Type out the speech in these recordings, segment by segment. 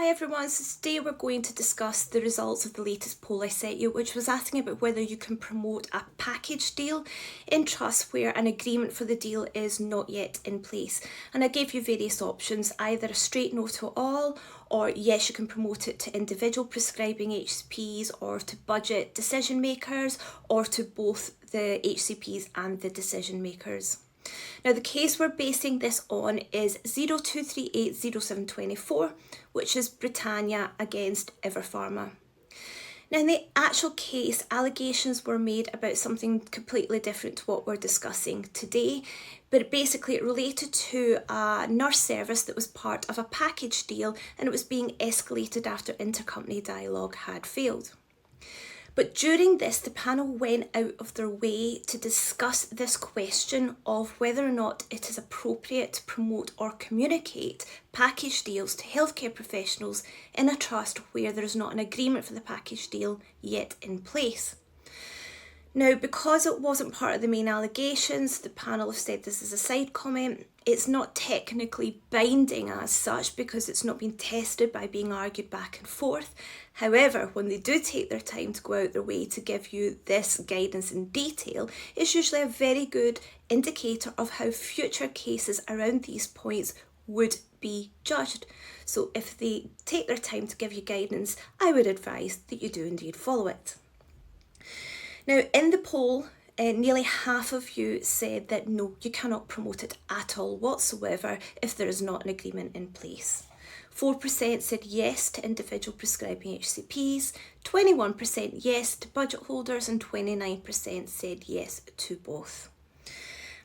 Hi everyone, so today we're going to discuss the results of the latest poll I sent you, which was asking about whether you can promote a package deal in trust where an agreement for the deal is not yet in place. And I gave you various options, either a straight no to all, or yes, you can promote it to individual prescribing HCPs or to budget decision makers, or to both the HCPs and the decision makers. Now the case we're basing this on is 02380724, which is Britannia against Everpharma. Now in the actual case, allegations were made about something completely different to what we're discussing today, but basically it related to a nurse service that was part of a package deal and it was being escalated after intercompany dialogue had failed. But during this, the panel went out of their way to discuss this question of whether or not it is appropriate to promote or communicate package deals to healthcare professionals in a trust where there is not an agreement for the package deal yet in place. Now, because it wasn't part of the main allegations, the panel have said this is a side comment. It's not technically binding as such because it's not been tested by being argued back and forth. However, when they do take their time to go out their way to give you this guidance in detail, it's usually a very good indicator of how future cases around these points would be judged. So if they take their time to give you guidance, I would advise that you do indeed follow it. Now, in the poll, nearly half of you said that no, you cannot promote it at all whatsoever if there is not an agreement in place. 4% said yes to individual prescribing HCPs, 21% yes to budget holders, and 29% said yes to both.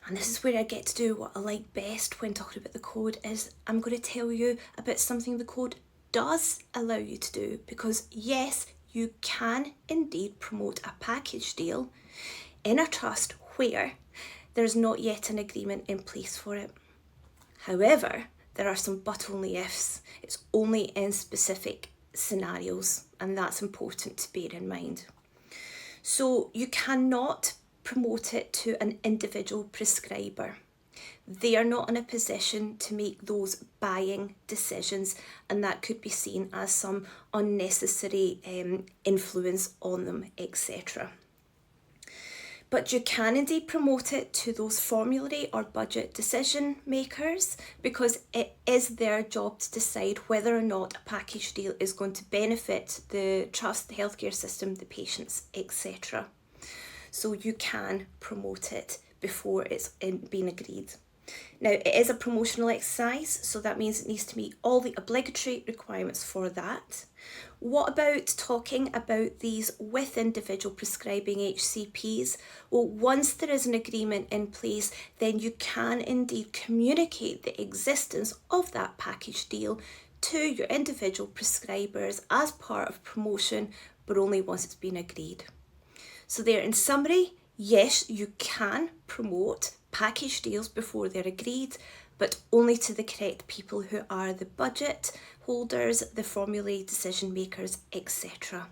And this is where I get to do what I like best when talking about the code, is I'm going to tell you about something the code does allow you to do, because yes, you can indeed promote a package deal in a trust where there's not yet an agreement in place for it. However, there are some but only ifs. It's only in specific scenarios, and that's important to bear in mind. So you cannot promote it to an individual prescriber. They are not in a position to make those buying decisions, and that could be seen as some unnecessary influence on them, etc. But you can indeed promote it to those formulary or budget decision makers, because it is their job to decide whether or not a package deal is going to benefit the trust, the healthcare system, the patients, etc. So you can promote it before it's been agreed. Now, it is a promotional exercise, so that means it needs to meet all the obligatory requirements for that. What about talking about these with individual prescribing HCPs? Well, once there is an agreement in place, then you can indeed communicate the existence of that package deal to your individual prescribers as part of promotion, but only once it's been agreed. So there, in summary, yes, you can promote package deals before they're agreed, but only to the correct people who are the budget holders, the formulary decision makers, etc.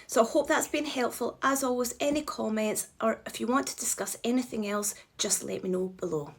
So I hope that's been helpful. As always, any comments, or if you want to discuss anything else, just let me know below.